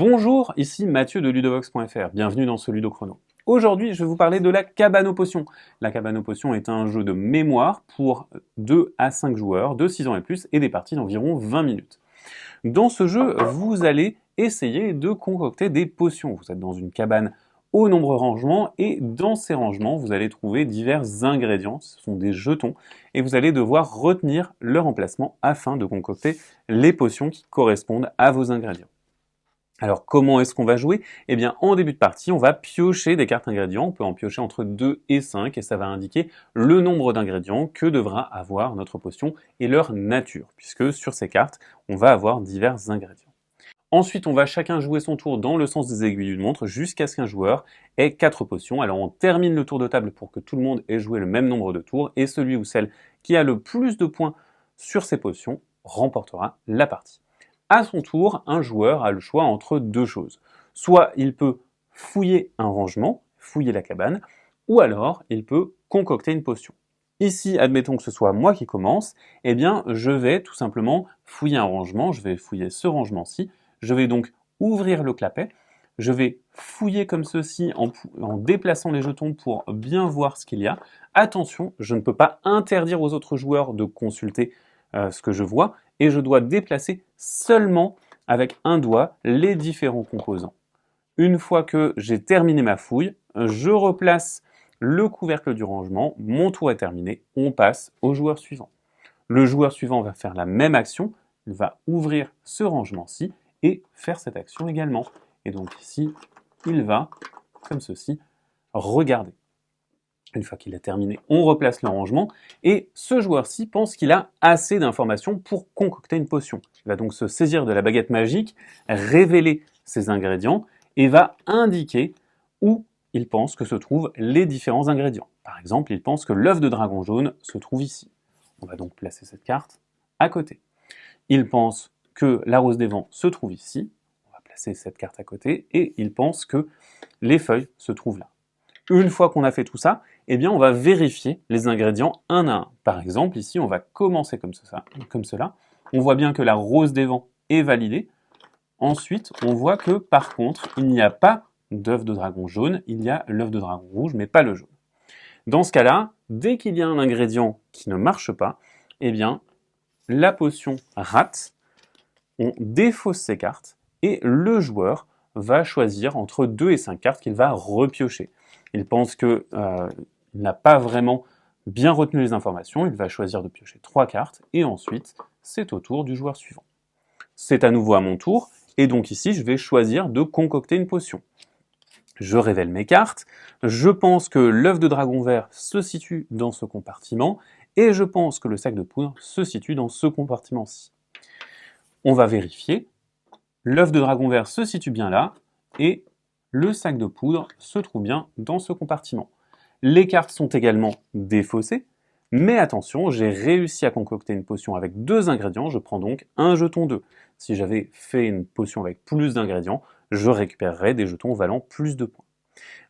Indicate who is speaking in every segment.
Speaker 1: Bonjour, ici Mathieu de Ludovox.fr, bienvenue dans ce Ludo Chrono. Aujourd'hui, je vais vous parler de la cabane aux potions. La cabane aux potions est un jeu de mémoire pour 2 à 5 joueurs de 6 ans et plus et des parties d'environ 20 minutes. Dans ce jeu, vous allez essayer de concocter des potions. Vous êtes dans une cabane aux nombreux rangements et dans ces rangements, vous allez trouver divers ingrédients. Ce sont des jetons et vous allez devoir retenir leur emplacement afin de concocter les potions qui correspondent à vos ingrédients. Alors comment est-ce qu'on va jouer? Eh bien en début de partie, on va piocher des cartes ingrédients, on peut en piocher entre 2 et 5 et ça va indiquer le nombre d'ingrédients que devra avoir notre potion et leur nature, puisque sur ces cartes, on va avoir divers ingrédients. Ensuite, on va chacun jouer son tour dans le sens des aiguilles d'une montre jusqu'à ce qu'un joueur ait 4 potions. Alors on termine le tour de table pour que tout le monde ait joué le même nombre de tours et celui ou celle qui a le plus de points sur ces potions remportera la partie. À son tour, un joueur a le choix entre deux choses. Soit il peut fouiller un rangement, fouiller la cabane, ou alors il peut concocter une potion. Ici, admettons que ce soit moi qui commence, eh bien je vais tout simplement fouiller un rangement, je vais fouiller ce rangement-ci, je vais donc ouvrir le clapet, je vais fouiller comme ceci en déplaçant les jetons pour bien voir ce qu'il y a. Attention, je ne peux pas interdire aux autres joueurs de consulter ce que je vois, et je dois déplacer seulement avec un doigt les différents composants. Une fois que j'ai terminé ma fouille, je replace le couvercle du rangement, mon tour est terminé, on passe au joueur suivant. Le joueur suivant va faire la même action, il va ouvrir ce rangement-ci et faire cette action également. Et donc ici, il va, comme ceci, regarder. Une fois qu'il a terminé, on replace le rangement et ce joueur-ci pense qu'il a assez d'informations pour concocter une potion. Il va donc se saisir de la baguette magique, révéler ses ingrédients et va indiquer où il pense que se trouvent les différents ingrédients. Par exemple, il pense que l'œuf de dragon jaune se trouve ici. On va donc placer cette carte à côté. Il pense que la rose des vents se trouve ici. On va placer cette carte à côté et il pense que les feuilles se trouvent là. Une fois qu'on a fait tout ça, eh bien on va vérifier les ingrédients un à un. Par exemple, ici, on va commencer comme cela. On voit bien que la rose des vents est validée. Ensuite, on voit que par contre, il n'y a pas d'œuf de dragon jaune, il y a l'œuf de dragon rouge, mais pas le jaune. Dans ce cas-là, dès qu'il y a un ingrédient qui ne marche pas, eh bien, la potion rate, on défausse ses cartes et le joueur va choisir entre 2 et 5 cartes qu'il va repiocher. Il pense qu'il n'a pas vraiment bien retenu les informations, il va choisir de piocher 3 cartes, et ensuite, c'est au tour du joueur suivant. C'est à nouveau à mon tour, et donc ici, je vais choisir de concocter une potion. Je révèle mes cartes, je pense que l'œuf de dragon vert se situe dans ce compartiment, et je pense que le sac de poudre se situe dans ce compartiment-ci. On va vérifier, l'œuf de dragon vert se situe bien là, et le sac de poudre se trouve bien dans ce compartiment. Les cartes sont également défaussées, mais attention, j'ai réussi à concocter une potion avec 2 ingrédients, je prends donc un jeton 2. Si j'avais fait une potion avec plus d'ingrédients, je récupérerais des jetons valant plus de points.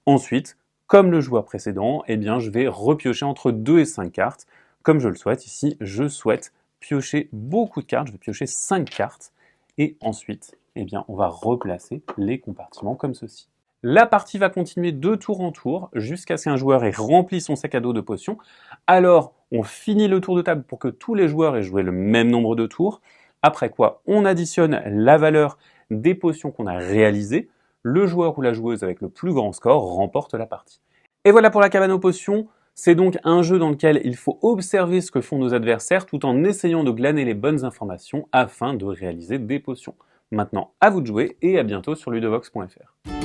Speaker 1: Ensuite, comme le joueur précédent, eh bien, je vais repiocher entre 2 et 5 cartes. Comme je le souhaite, ici, je souhaite piocher beaucoup de cartes, je vais piocher 5 cartes, et ensuite, eh bien, on va replacer les compartiments comme ceci. La partie va continuer de tour en tour jusqu'à ce qu'un joueur ait rempli son sac à dos de potions. Alors, on finit le tour de table pour que tous les joueurs aient joué le même nombre de tours. Après quoi, on additionne la valeur des potions qu'on a réalisées. Le joueur ou la joueuse avec le plus grand score remporte la partie. Et voilà pour la cabane aux potions. C'est donc un jeu dans lequel il faut observer ce que font nos adversaires tout en essayant de glaner les bonnes informations afin de réaliser des potions. Maintenant, à vous de jouer et à bientôt sur ludovox.fr.